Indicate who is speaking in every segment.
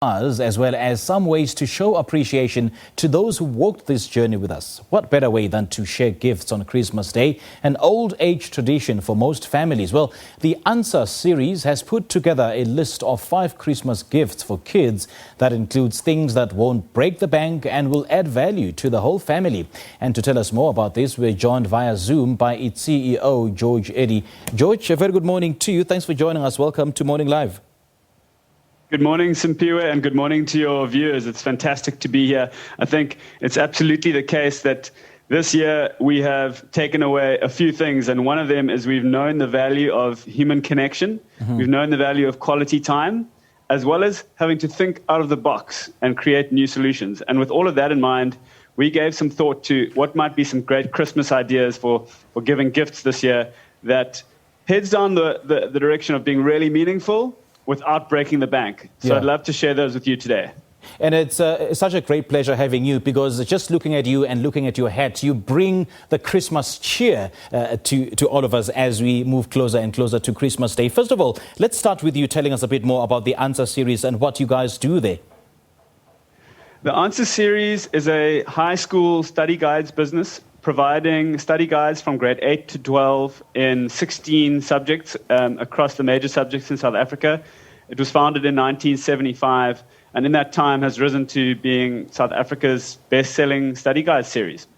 Speaker 1: us, as well as some ways to show appreciation to those who walked this journey with us. What better way than to share gifts on Christmas Day, an old age tradition for most families? Well, the Answer series has put together a list of 5 Christmas gifts for kids that includes things that won't break the bank and will add value to the whole family. And to tell us more about this, we're joined via Zoom by its CEO, George Eadie. George, a very good morning to you. Thanks for joining us. Welcome to Morning Live.
Speaker 2: Good morning, Simpiwe, and good morning to your viewers. It's fantastic to be here. I think it's absolutely the case that this year we have taken away a few things, and one of them is we've known the value of human connection. We've known the value of quality time, as well as having to think out of the box and create new solutions. And with all of that in mind, we gave some thought to what might be some great Christmas ideas for giving gifts this year that heads down the direction of being really meaningful without breaking the bank. So I'd love to share those with you today.
Speaker 1: And it's such a great pleasure having you, because just looking at you and looking at your hat, you bring the Christmas cheer to all of us as we move closer and closer to Christmas Day. First of all, let's start with you telling us a bit more about the Answer series and what you guys do there.
Speaker 2: The Answer series is a high school study guides business, providing study guides from grade 8 to 12 in 16 subjects across the major subjects in South Africa. It was founded in 1975, and in that time has risen to being South Africa's best-selling study guide series.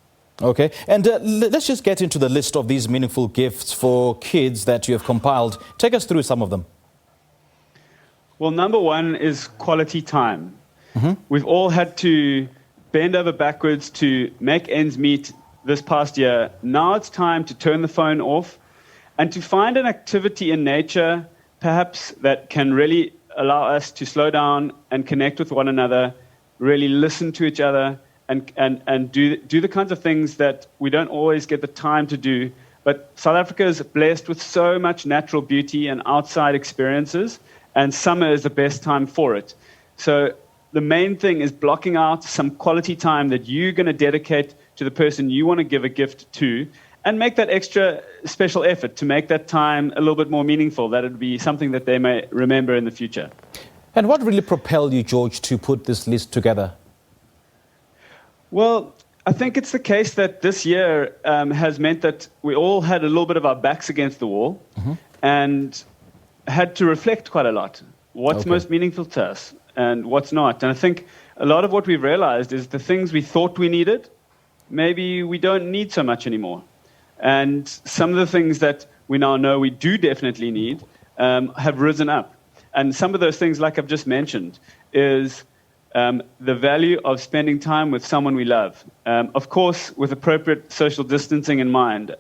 Speaker 1: Okay, and let's just get into the list of these meaningful gifts for kids that you have compiled. Take us through some of them.
Speaker 2: Well, number one is quality time. We've all had to bend over backwards to make ends meet this past year. Now it's time to turn the phone off and to find an activity in nature, perhaps that can really allow us to slow down and connect with one another, really listen to each other, and do the kinds of things that we don't always get the time to do. But South Africa is blessed with so much natural beauty and outside experiences, and summer is the best time for it. So the main thing is blocking out some quality time that you're going to dedicate to the person you want to give a gift to, and make that extra special effort to make that time a little bit more meaningful, that it would be something that they may remember in the future.
Speaker 1: And what really propelled you, George, to put this list together?
Speaker 2: Well, I think it's the case that this year has meant that we all had a little bit of our backs against the wall and had to reflect quite a lot. What's most meaningful to us and what's not? And I think a lot of what we've realized is the things we thought we needed, maybe we don't need so much anymore. And some of the things that we now know we do definitely need have risen up. And some of those things, like I've just mentioned, is the value of spending time with someone we love. Of course, with appropriate social distancing in mind,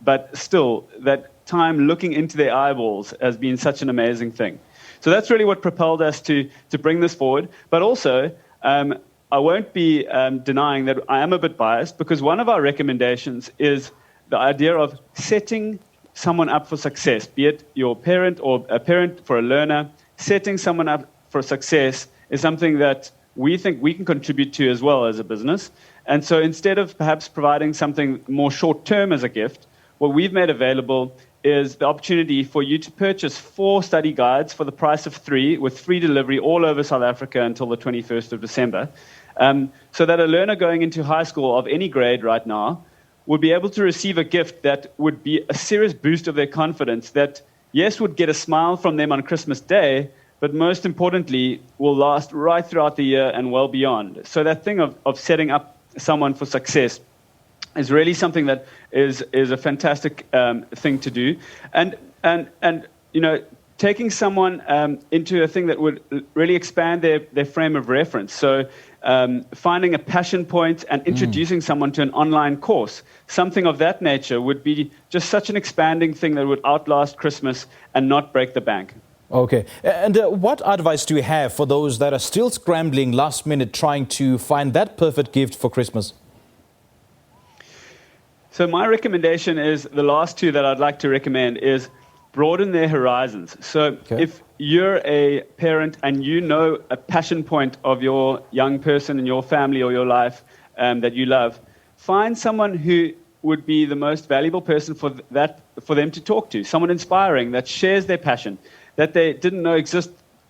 Speaker 2: but still, that time looking into their eyeballs has been such an amazing thing. So that's really what propelled us to bring this forward. But also, I won't be denying that I am a bit biased, because one of our recommendations is the idea of setting someone up for success, be it your parent or a parent for a learner. Setting someone up for success is something that we think we can contribute to as well as a business. And so instead of perhaps providing something more short-term as a gift, what we've made available is the opportunity for you to purchase 4 study guides for the price of 3, with free delivery all over South Africa until the 21st of December. So that a learner going into high school of any grade right now would be able to receive a gift that would be a serious boost of their confidence, that, yes, would get a smile from them on Christmas Day, but most importantly, will last right throughout the year and well beyond. So that thing of setting up someone for success is really something that is a fantastic thing to do. And you know, taking someone into a thing that would really expand their frame of reference. So finding a passion point and introducing someone to an online course, something of that nature would be just such an expanding thing that would outlast Christmas and not break the bank.
Speaker 1: Okay. And what advice do you have for those that are still scrambling last minute trying to find that perfect gift for Christmas?
Speaker 2: So my recommendation is, the last 2 that I'd like to recommend is broaden their horizons. So if you're a parent and you know a passion point of your young person in your family or your life that you love, find someone who would be the most valuable person for them to talk to, someone inspiring that shares their passion, that they didn't know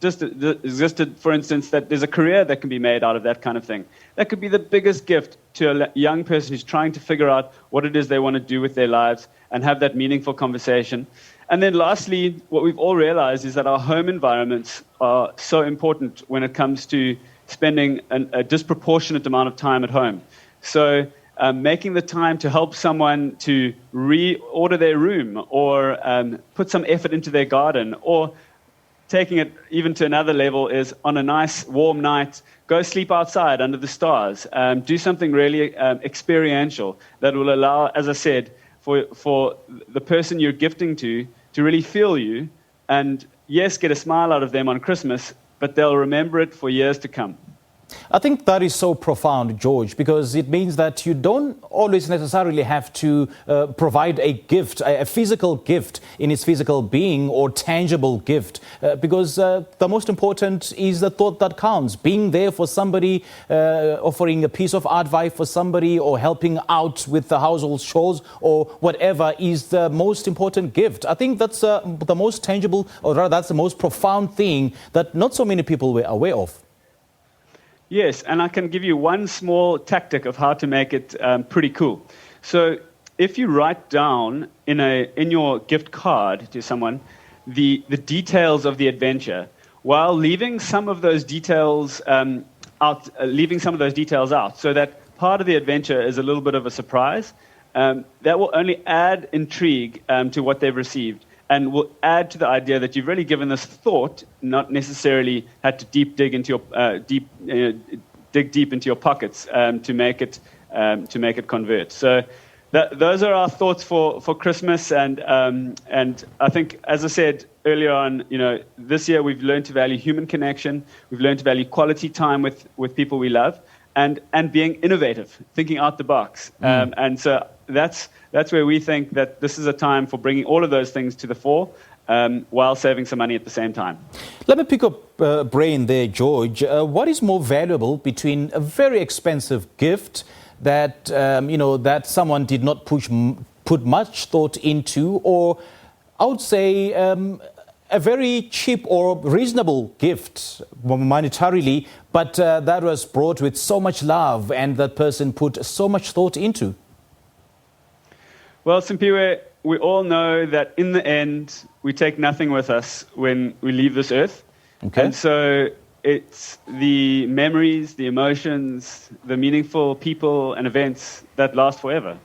Speaker 2: just existed, for instance, that there's a career that can be made out of that kind of thing. That could be the biggest gift to a young person who's trying to figure out what it is they want to do with their lives and have that meaningful conversation. And then lastly, what we've all realized is that our home environments are so important when it comes to spending a disproportionate amount of time at home. So making the time to help someone to reorder their room or put some effort into their garden, or taking it even to another level is on a nice warm night, go sleep outside under the stars. Do something really experiential that will allow, as I said, for the person you're gifting to really feel you and, yes, get a smile out of them on Christmas, but they'll remember it for years to come.
Speaker 1: I think that is so profound, George, because it means that you don't always necessarily have to provide a gift, a physical gift in its physical being or tangible gift, because the most important is the thought that counts. Being there for somebody, offering a piece of advice for somebody or helping out with the household chores or whatever is the most important gift. I think that's the most tangible, or rather that's the most profound thing that not so many people were aware of.
Speaker 2: Yes, and I can give you one small tactic of how to make it pretty cool. So if you write down in your gift card to someone the details of the adventure, while leaving some of those details out, so that part of the adventure is a little bit of a surprise, that will only add intrigue to what they've received, and will add to the idea that you've really given this thought, not necessarily had to dig deep into your pockets to make it convert. So those are our thoughts for Christmas, and I think, as I said earlier on, this year we've learned to value human connection, we've learned to value quality time with people we love, and being innovative, thinking out the box, and so that's where we think that this is a time for bringing all of those things to the fore while saving some money at the same time.
Speaker 1: Let me pick up brain there, George. What is more valuable between a very expensive gift that that someone did not put much thought into, or I would say a very cheap or reasonable gift monetarily, but that was brought with so much love and that person put so much thought into? Well,
Speaker 2: Simpiwe, we all know that in the end, we take nothing with us when we leave this earth. Okay. And so it's the memories, the emotions, the meaningful people and events that last forever.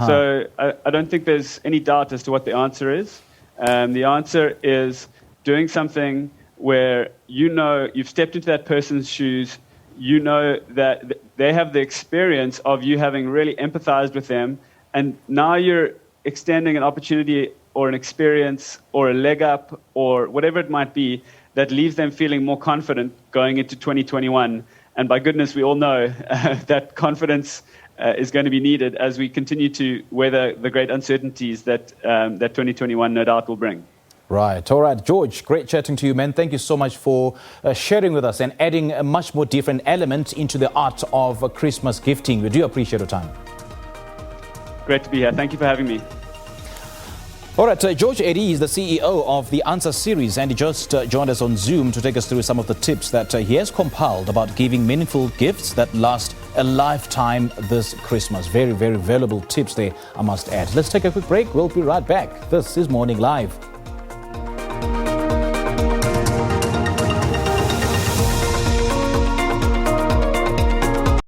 Speaker 2: So I don't think there's any doubt as to what the answer is. The answer is doing something where you've stepped into that person's shoes, that they have the experience of you having really empathized with them, and now you're extending an opportunity or an experience or a leg up or whatever it might be that leaves them feeling more confident going into 2021. And by goodness, we all know that confidence is going to be needed as we continue to weather the great uncertainties that 2021 no doubt will bring.
Speaker 1: Right. All right. George, great chatting to you, man. Thank you so much for sharing with us and adding a much more different element into the art of Christmas gifting. We do appreciate your time.
Speaker 2: Great to be here. Thank you for having me.
Speaker 1: All right, George Eadie is the CEO of the Answer series, and he just joined us on Zoom to take us through some of the tips that he has compiled about giving meaningful gifts that last a lifetime this Christmas. Very, very valuable tips there, I must add. Let's take a quick break. We'll be right back. This is Morning Live.